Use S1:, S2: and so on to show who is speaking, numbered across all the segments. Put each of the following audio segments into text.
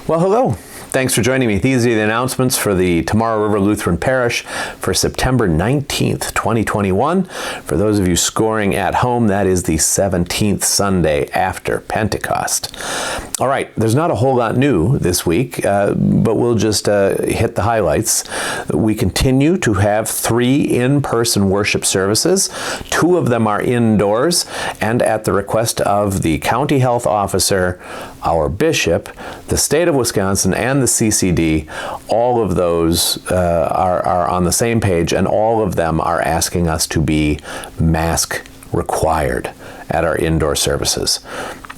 S1: Well, hello. Thanks for joining me. These are the announcements for the Tomorrow River Lutheran Parish for September 19th, 2021. For those of you scoring at home, that is the 17th Sunday after Pentecost. All right, there's not a whole lot new this week, but we'll just hit the highlights. We continue to have 3 in-person worship services. 2 of them are indoors, and at the request of the county health officer, our bishop, the state of Wisconsin, and the CCD, all of those are on the same page, and all of them are asking us to be mask required at our indoor services.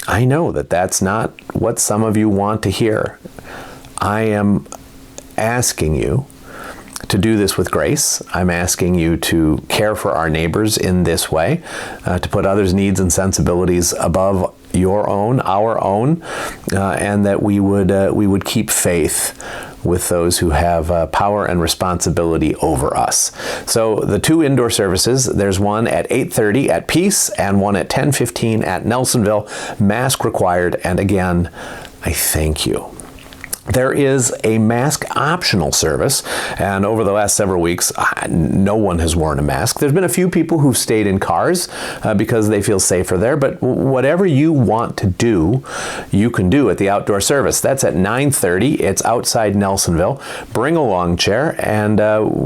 S1: I know that that's not what some of you want to hear. I am asking you to do this with grace. I'm asking you to care for our neighbors in this way, to put others' needs and sensibilities above your own, our own, and that we would keep faith with those who have power and responsibility over us. So the 2 indoor services, there's one at 8:30 at Peace and one at 10:15 at Nelsonville, mask required, and again, I thank you. There is a mask optional service, and over the last several weeks, no one has worn a mask. There's been a few people who've stayed in cars because they feel safer there, but whatever you want to do, you can do at the outdoor service. That's at 9:30. It's outside Nelsonville. Bring a lawn chair, and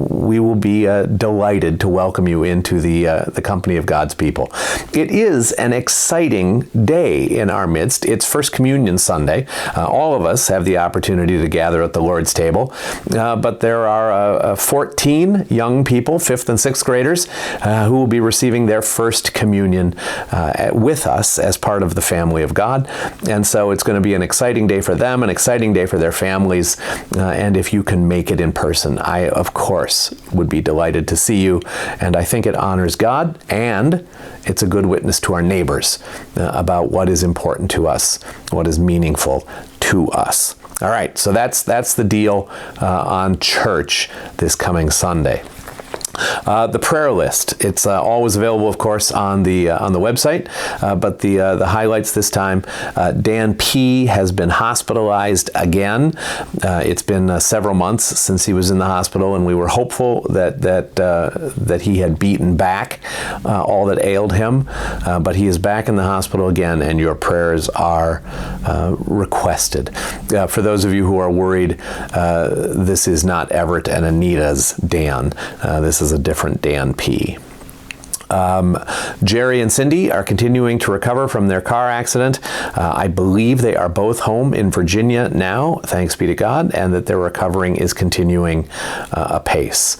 S1: we will be delighted to welcome you into the company of God's people. It is an exciting day in our midst. It's First Communion Sunday. All of us have the opportunity to gather at the Lord's table, but there are 14 young people, 5th and 6th graders, who will be receiving their first communion with us as part of the family of God. And so it's going to be an exciting day for them, an exciting day for their families, and if you can make it in person, I, of course, would be delighted to see you, and I think it honors God, and it's a good witness to our neighbors about what is important to us, what is meaningful to us. All right, so that's the deal on church this coming Sunday. The prayer list, it's always available, of course, on the website, but the highlights this time, Dan P. has been hospitalized again. It's been several months since he was in the hospital, and we were hopeful that he had beaten back all that ailed him, but he is back in the hospital again, and your prayers are requested. For those of you who are worried, this is not Everett and Anita's Dan. This is a different Dan P. Jerry and Cindy are continuing to recover from their car accident. I believe they are both home in Virginia now, thanks be to God, and that their recovering is continuing apace.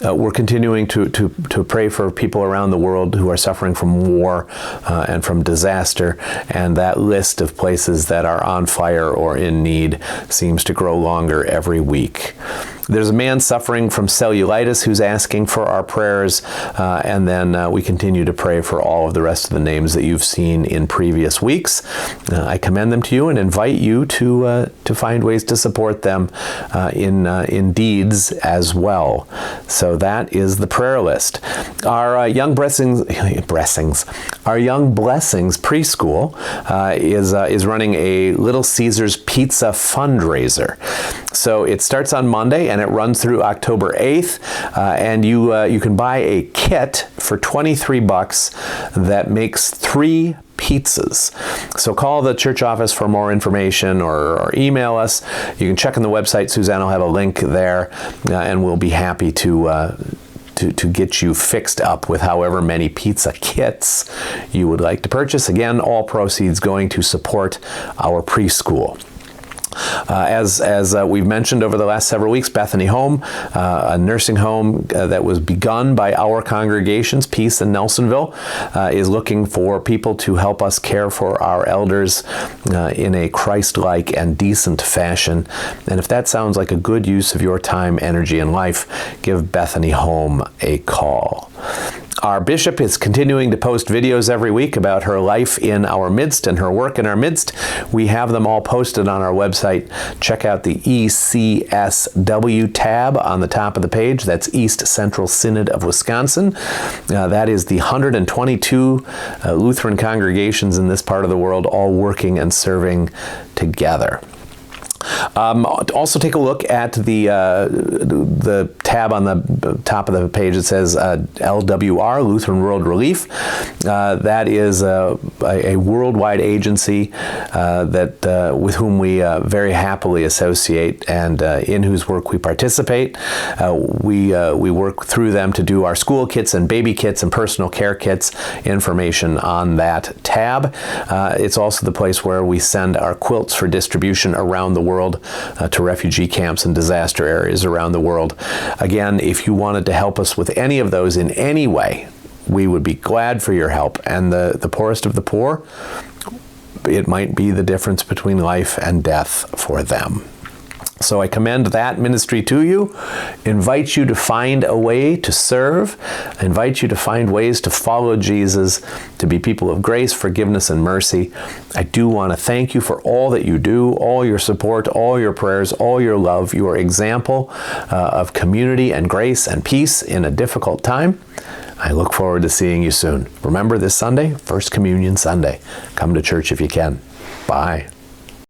S1: We're continuing to pray for people around the world who are suffering from war and from disaster, and that list of places that are on fire or in need seems to grow longer every week. There's a man suffering from cellulitis who's asking for our prayers, and then we continue to pray for all of the rest of the names that you've seen in previous weeks. I commend them to you and invite you to find ways to support them in deeds as well. So that is the prayer list. Our Young Blessings preschool is running a Little Caesars Pizza fundraiser. So it starts on Monday and it runs through October 8th, and you can buy a kit for $23 that makes 3 pizzas. So call the church office for more information or email us. You can check on the website. Suzanne will have a link there, and we'll be happy to get you fixed up with however many pizza kits you would like to purchase. Again, all proceeds going to support our preschool. As we've mentioned over the last several weeks, Bethany Home, a nursing home that was begun by our congregations, Peace and Nelsonville, is looking for people to help us care for our elders in a Christ-like and decent fashion. And if that sounds like a good use of your time, energy, and life, give Bethany Home a call. Our bishop is continuing to post videos every week about her life in our midst and her work in our midst. We have them all posted on our website. Check out the ECSW tab on the top of the page. That's East Central Synod of Wisconsin. That is the 122 Lutheran congregations in this part of the world all working and serving together. Also, take a look at the tab on the top of the page. It says LWR, Lutheran World Relief. That is a worldwide agency with whom we very happily associate and in whose work we participate. We work through them to do our school kits and baby kits and personal care kits. Information on that tab. It's also the place where we send our quilts for distribution around the world to refugee camps and disaster areas around the world. Again, if you wanted to help us with any of those in any way, we would be glad for your help. And the poorest of the poor, it might be the difference between life and death for them. So I commend that ministry to you, invite you to find a way to serve, invite you to find ways to follow Jesus, to be people of grace, forgiveness, and mercy. I do want to thank you for all that you do, all your support, all your prayers, all your love, your example of community and grace and peace in a difficult time. I look forward to seeing you soon. Remember this Sunday, First Communion Sunday. Come to church if you can. Bye.